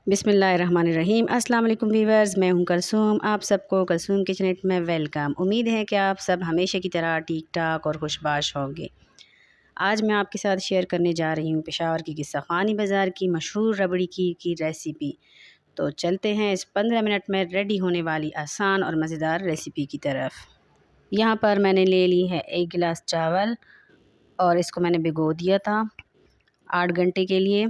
बिस्मिल्लाहिर्रहमानिर्रहीम। अस्सलाम वालेकुम वीवर्स, मैं हूं कलसूम। आप सबको कलसूम किचनेट में वेलकम। उम्मीद है कि आप सब हमेशा की तरह ठीक ठाक और खुशबाश होंगे। आज मैं आपके साथ शेयर करने जा रही हूं पेशावर की किस्सा खानी बाज़ार की मशहूर रबड़ी की रेसिपी। तो चलते हैं इस 15 मिनट में रेडी होने वाली आसान और मज़ेदार रेसिपी की तरफ। यहाँ पर मैंने ले ली है 1 गिलास चावल और इसको मैंने भिगो दिया था 8 घंटे के लिए।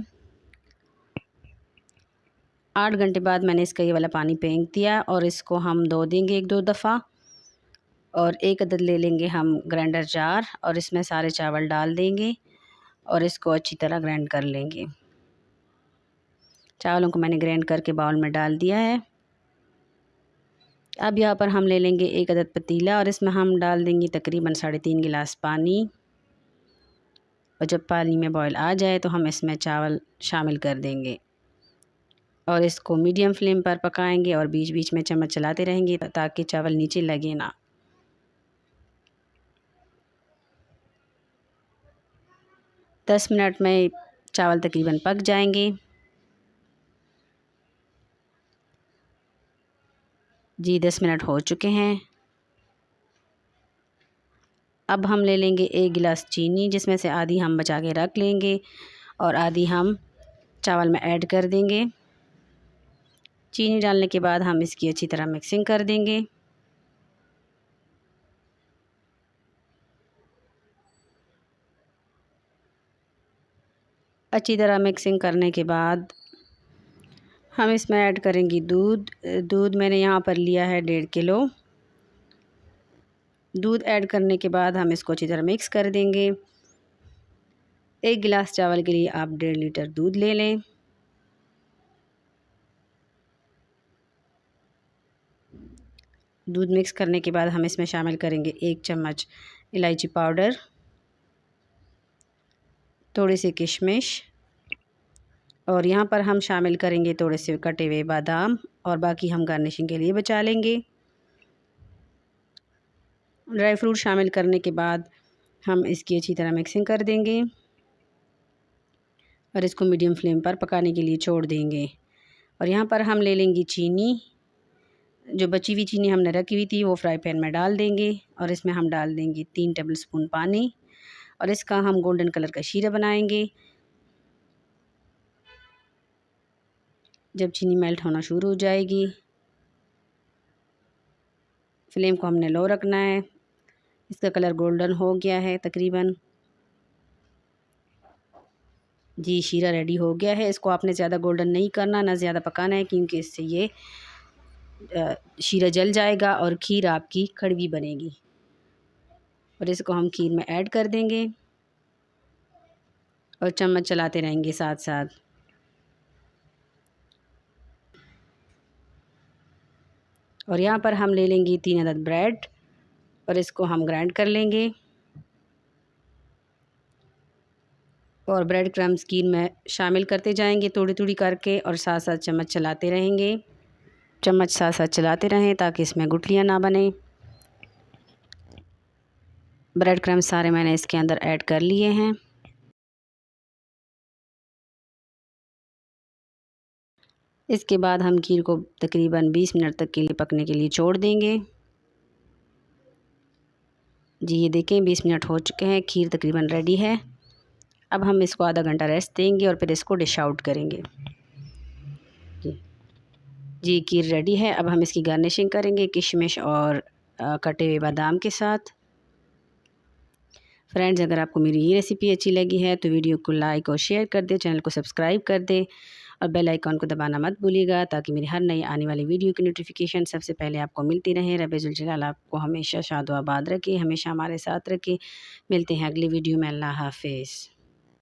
8 घंटे बाद मैंने इसका ये वाला पानी फेंक दिया और इसको हम धो देंगे 1-2 दफ़ा। और एक अदद ले लेंगे हम ग्राइंडर जार और इसमें सारे चावल डाल देंगे और इसको अच्छी तरह ग्राइंड कर लेंगे। चावलों को मैंने ग्राइंड करके बाउल में डाल दिया है। अब यहाँ पर हम ले लेंगे एक अदद पतीला और इसमें हम डाल देंगे तकरीबन 3.5 गिलास पानी। और जब पानी में बॉयल आ जाए तो हम इसमें चावल शामिल कर देंगे और इसको मीडियम फ्लेम पर पकाएंगे और बीच बीच में चम्मच चलाते रहेंगे ताकि चावल नीचे लगे ना। दस मिनट में चावल तकरीबन पक जाएंगे। जी 10 मिनट हो चुके हैं। अब हम ले लेंगे 1 गिलास चीनी, जिसमें से आधी हम बचा के रख लेंगे और आधी हम चावल में ऐड कर देंगे। चीनी डालने के बाद हम इसकी अच्छी तरह मिक्सिंग कर देंगे। अच्छी तरह मिक्सिंग करने के बाद हम इसमें ऐड करेंगे दूध मैंने यहाँ पर लिया है 1.5 किलो। दूध ऐड करने के बाद हम इसको अच्छी तरह मिक्स कर देंगे। 1 गिलास चावल के लिए आप 1.5 लीटर दूध ले लें। दूध मिक्स करने के बाद हम इसमें शामिल करेंगे 1 चम्मच इलायची पाउडर, थोड़ी सी किशमिश और यहाँ पर हम शामिल करेंगे थोड़े से कटे हुए बादाम और बाकी हम गार्निशिंग के लिए बचा लेंगे। ड्राई फ्रूट शामिल करने के बाद हम इसकी अच्छी तरह मिक्सिंग कर देंगे और इसको मीडियम फ्लेम पर पकाने के लिए छोड़ देंगे। और यहाँ पर हम ले लेंगे चीनी। जो बची हुई चीनी हमने रखी हुई थी वो फ्राई पैन में डाल देंगे और इसमें हम डाल देंगे 3 टेबलस्पून पानी और इसका हम गोल्डन कलर का शीरा बनाएंगे। जब चीनी मेल्ट होना शुरू हो जाएगी, फ्लेम को हमने लो रखना है। इसका कलर गोल्डन हो गया है तकरीबन। जी शीरा रेडी हो गया है। इसको आपने ज़्यादा गोल्डन नहीं करना, ना ज़्यादा पकाना है, क्योंकि इससे ये शीरा जल जाएगा और खीर आपकी कड़वी बनेगी। और इसको हम खीर में ऐड कर देंगे और चम्मच चलाते रहेंगे साथ साथ। और यहाँ पर हम ले लेंगे 3 अदद ब्रेड और इसको हम ग्राइंड कर लेंगे और ब्रेड क्रम्स खीर में शामिल करते जाएंगे थोड़ी थोड़ी करके और साथ साथ चम्मच चलाते रहेंगे। चम्मच साथ साथ चलाते रहें ताकि इसमें गुठलियाँ ना बने। ब्रेड क्रम्स सारे मैंने इसके अंदर ऐड कर लिए हैं। इसके बाद हम खीर को तकरीबन 20 मिनट तक के लिए पकने के लिए छोड़ देंगे। जी ये देखें 20 मिनट हो चुके हैं, खीर तकरीबन रेडी है। अब हम इसको आधा घंटा रेस्ट देंगे और फिर इसको डिश आउट करेंगे। जी खीर रेडी है। अब हम इसकी गार्निशिंग करेंगे किशमिश और कटे हुए बादाम के साथ। फ्रेंड्स, अगर आपको मेरी ये रेसिपी अच्छी लगी है तो वीडियो को लाइक और शेयर कर दें, चैनल को सब्सक्राइब कर दें और बेल आइकॉन को दबाना मत भूलिएगा ताकि मेरी हर नई आने वाली वीडियो की नोटिफिकेशन सबसे पहले आपको मिलती रहे। रब जुल जलाल आपको हमेशा शाद व आबाद रखे, हमेशा हमारे साथ रखे। मिलते हैं अगली वीडियो में। अल्लाह हाफिज़।